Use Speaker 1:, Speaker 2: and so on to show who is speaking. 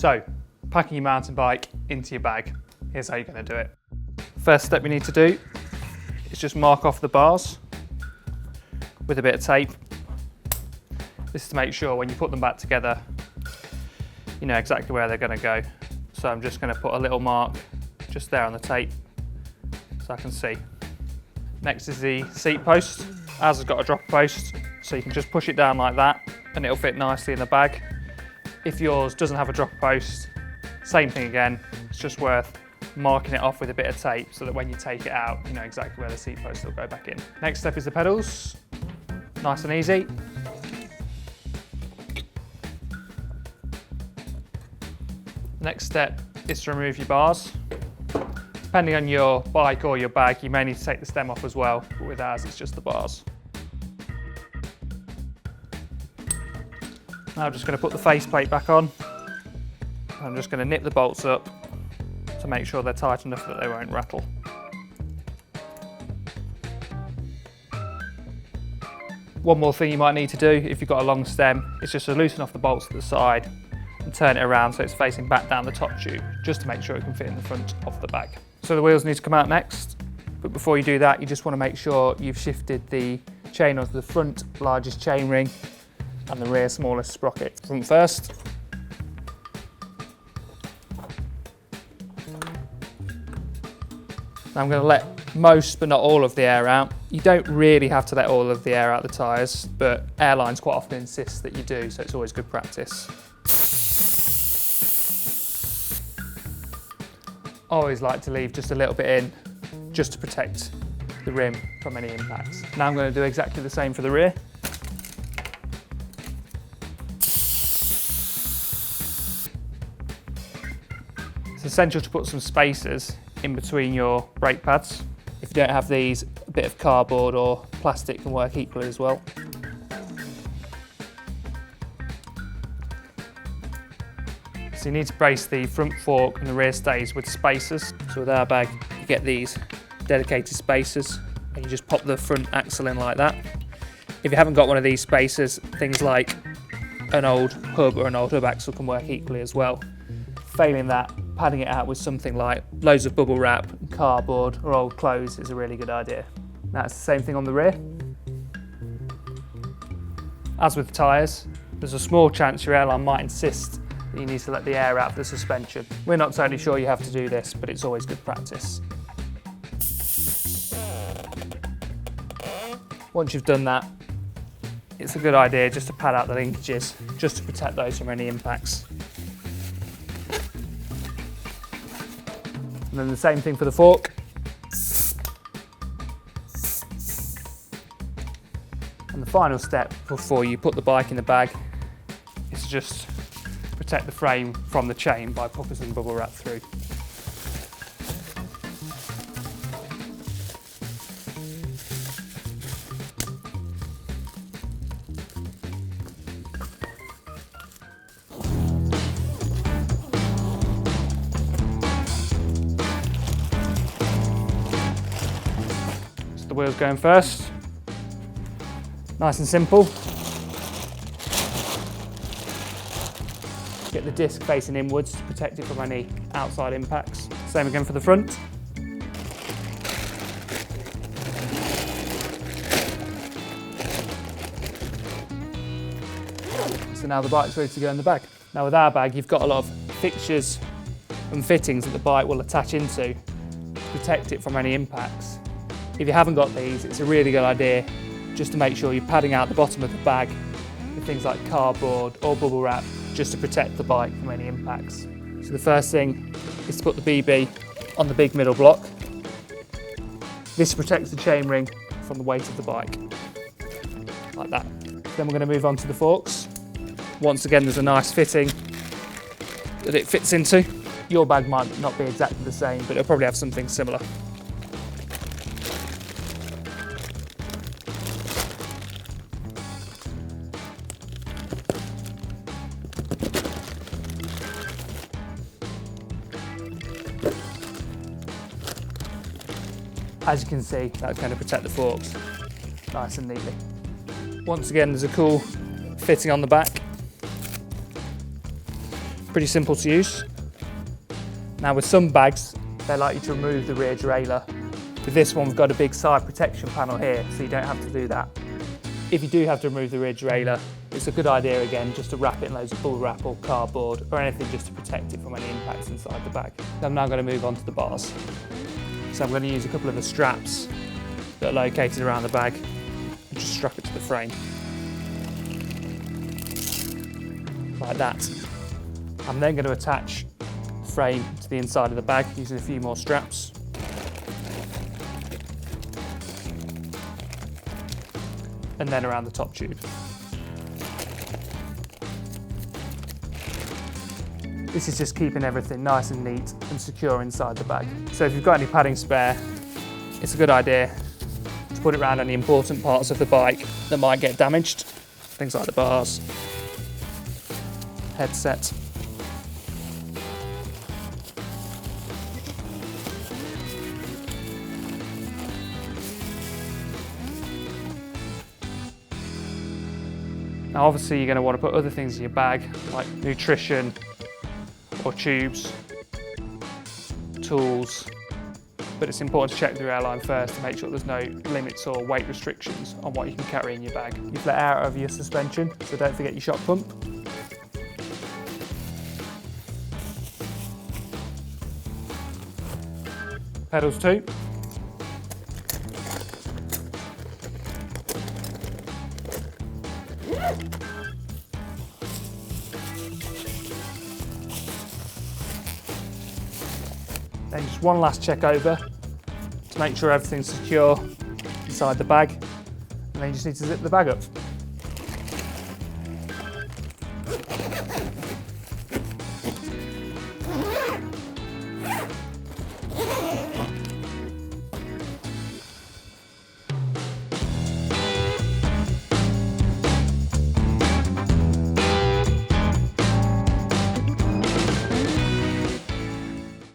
Speaker 1: So, packing your mountain bike into your bag, here's how you're going to do it. First step you need to do is just mark off the bars with a bit of tape. This is to make sure when you put them back together, you know exactly where they're going to go. So I'm just going to put a little mark just there on the tape so I can see. Next is the seat post. Ours has got a dropper post, so you can just push it down like that and it'll fit nicely in the bag. If yours doesn't have a dropper post, same thing again, it's just worth marking it off with a bit of tape so that when you take it out, you know exactly where the seat post will go back in. Next step is the pedals. Nice and easy. Next step is to remove your bars. Depending on your bike or your bag, you may need to take the stem off as well, but with ours it's just the bars. Now I'm just going to put the faceplate back on. I'm just going to nip the bolts up to make sure they're tight enough that they won't rattle. One more thing you might need to do if you've got a long stem is just to loosen off the bolts at the side and turn it around so it's facing back down the top tube, just to make sure it can fit in the front of the bag. So the wheels need to come out next, but before you do that you just want to make sure you've shifted the chain onto the front largest chain ring and the rear smallest sprocket. Front first. Now I'm going to let most but not all of the air out. You don't really have to let all of the air out the tyres, but airlines quite often insist that you do, so it's always good practice. I always like to leave just a little bit in, just to protect the rim from any impacts. Now I'm going to do exactly the same for the rear. It's essential to put some spacers in between your brake pads. If you don't have these, a bit of cardboard or plastic can work equally as well. So you need to brace the front fork and the rear stays with spacers. So with our bag, you get these dedicated spacers and you just pop the front axle in like that. If you haven't got one of these spacers, things like an old hub or an old hub axle can work equally as well. Failing that, padding it out with something like loads of bubble wrap, cardboard or old clothes is a really good idea. That's the same thing on the rear. As with tyres, there's a small chance your airline might insist that you need to let the air out of the suspension. We're not totally sure you have to do this, but it's always good practice. Once you've done that, it's a good idea just to pad out the linkages, just to protect those from any impacts. And then the same thing for the fork. And the final step before you put the bike in the bag is to just protect the frame from the chain by popping some bubble wrap through. The wheels going first. Nice and simple. Get the disc facing inwards to protect it from any outside impacts. Same again for the front. So now the bike's ready to go in the bag. Now with our bag, you've got a lot of fixtures and fittings that the bike will attach into to protect it from any impacts. If you haven't got these, it's a really good idea just to make sure you're padding out the bottom of the bag with things like cardboard or bubble wrap just to protect the bike from any impacts. So the first thing is to put the BB on the big middle block. This protects the chainring from the weight of the bike, like that. Then we're going to move on to the forks. Once again, there's a nice fitting that it fits into. Your bag might not be exactly the same, but it'll probably have something similar. As you can see, that's going to protect the forks nice and neatly. Once again, there's a cool fitting on the back. Pretty simple to use. Now with some bags, they like you to remove the rear derailleur. With this one, we've got a big side protection panel here, so you don't have to do that. If you do have to remove the rear derailleur, it's a good idea again just to wrap it in loads of bull wrap or cardboard or anything just to protect it from any impacts inside the bag. I'm now going to move on to the bars. So I'm going to use a couple of the straps that are located around the bag and just strap it to the frame. Like that. I'm then going to attach the frame to the inside of the bag using a few more straps. And then around the top tube. This is just keeping everything nice and neat and secure inside the bag. So if you've got any padding spare, it's a good idea to put it around any important parts of the bike that might get damaged. Things like the bars, headset. Now obviously you're going to want to put other things in your bag like nutrition or tubes, tools, but it's important to check with your airline first to make sure there's no limits or weight restrictions on what you can carry in your bag. You've let air over your suspension, so don't forget your shock pump. Pedals too. Then just one last check over to make sure everything's secure inside the bag, and then you just need to zip the bag up.